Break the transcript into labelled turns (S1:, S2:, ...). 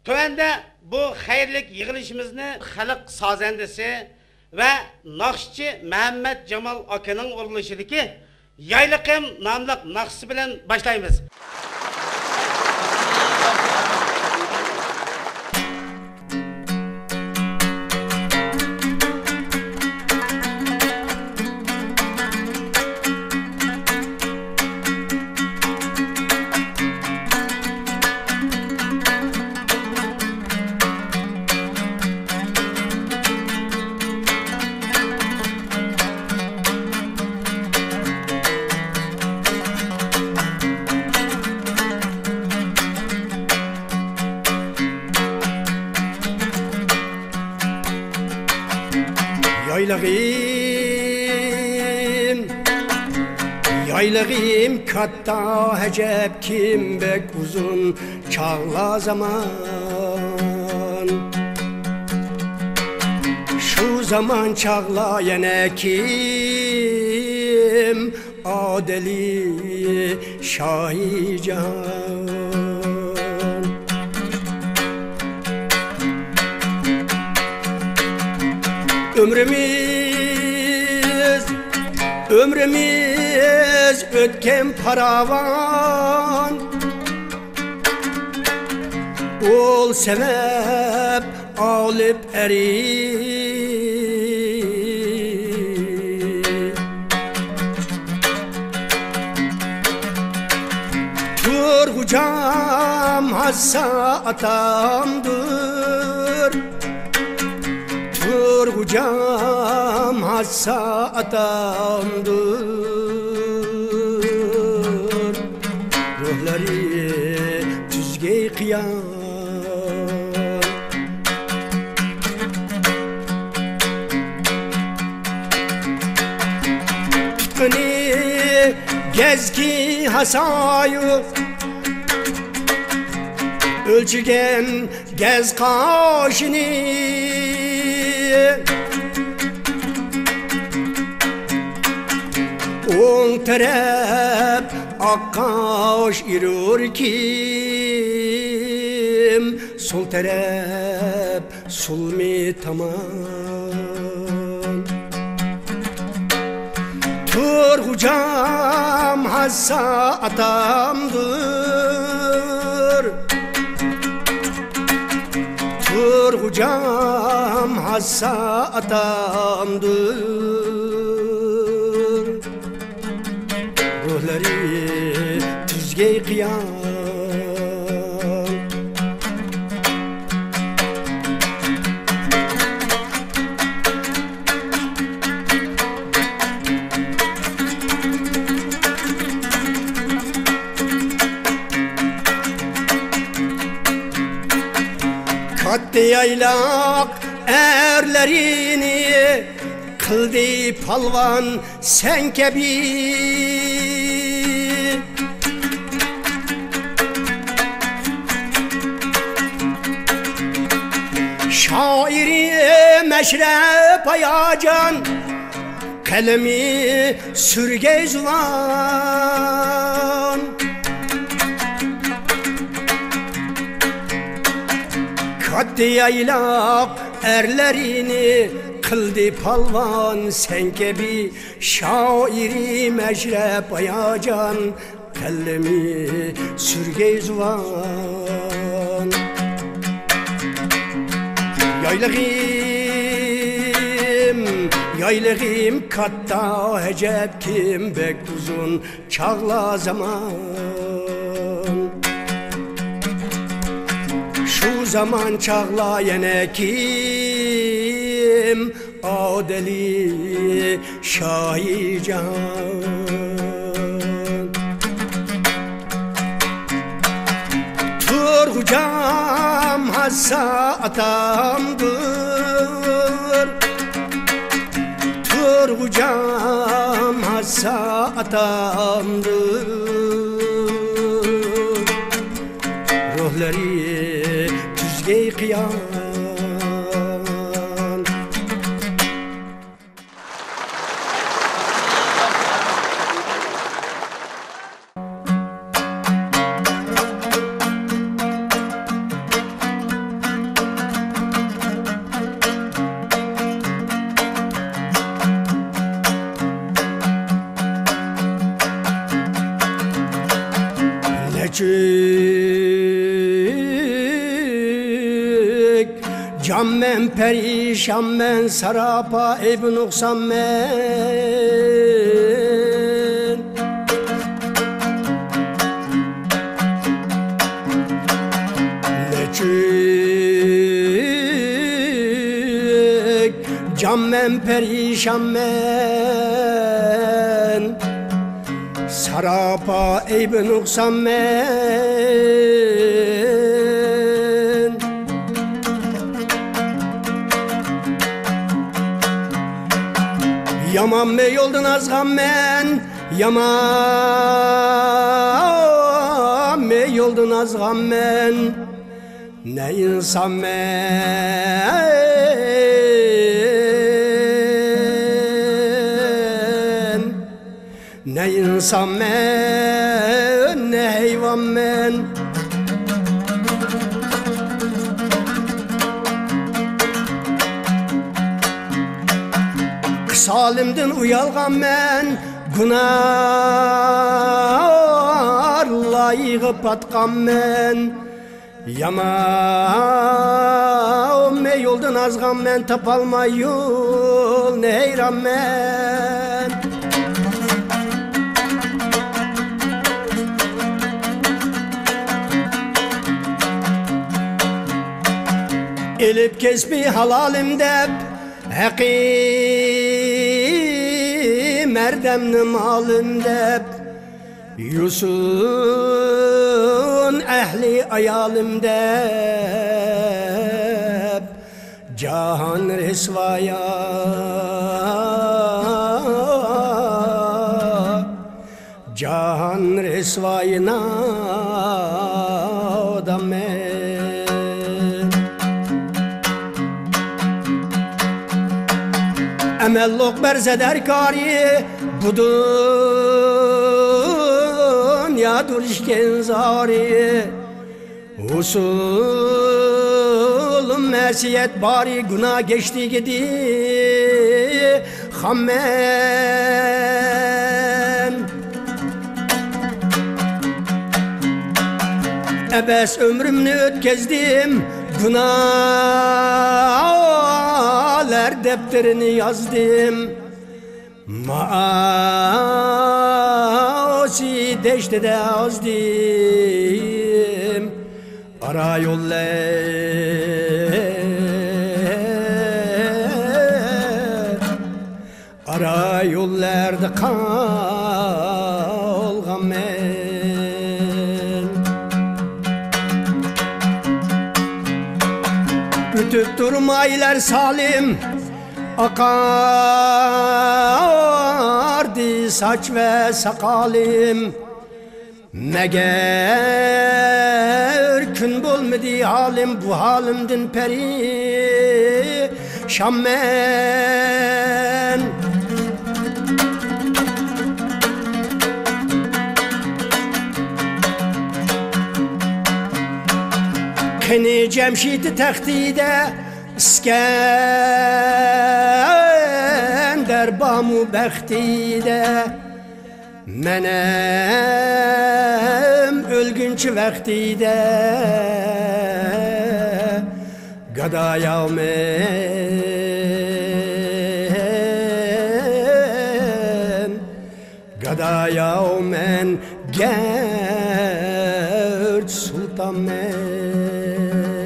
S1: Tövende bu hayırlık yığılışımızı Xalq sazendesi ve Nakşçı Mehmet Cemal Akın'ın oruluşudaki Yaylıqım namlıq naqşı bilen başlayımız.
S2: Yaylığım katta hecep kim bek uzun çağla zaman. Şu zaman çağla yine kim adeli şahi can. Ömrümüz ötken paravan, ol sebep alıp eri. Turgucam hassa atamdır, Turgucam hassa atamdır. Ruhları tüzge kıyam, Tutkuni gezki hasayı, Ölçügen gez kaşını. On taraf akkaş irur kim, sol taraf sulmi tamam. Turgucam hassa atamdır, Turgucam hassa atamdır. Ruhları tüzge kıyam, Katte yaylak erlerini kıldı palvan sen kebi. Şairi meşrep ayacan, kalemi sürge zulan. Katte yaylak erlerini kıldı palvan sen kebi. Şairi meşrep ayacan, kalemi sürge zulan. Yaylığım katta hecep kim bek uzun çağla zaman. Şu zaman çağla yine kim adeli şahi can. Turgucam hassa atamdır, Turgucam hassa atamdır. Ruhları tüzge kıyam, Nechük can men perişan men sarapa eyb noksan men Nechük can men perişan men sarapa eyb noksan men Yaman me yoldan azgan men Yaman me yoldan azgan men Ne insan men Ne insan men ne hayvan men Salimdin uyalgan men Günahlarla yığıp atkan men Yaman me yoldan azgan men Tapalma yol ne heyran men Elip kesbi halalim dep Hakim erdemni malım dep Yusun ehli ayalim dep Cahan resvaya Cahan resvayına da men Emellok berzeder kari budun ya dur işken zari Usulüm mesiyet bari günah geçti gidi Hammen Ebes ömrümünü ötkezdim Günahlar defterini yazdım Maasi deşte de azdım Ara yollarda kalgan men Ütüp durmaylar salim Akardı saç ve sakalim Meğer gün bulmadı halim Bu halimdin peri şammen Kini Cemşid-i tehdide İskender bamu bəxtide Mənem ölgünçü vaxtide Qadaya mən Gərc sultan mən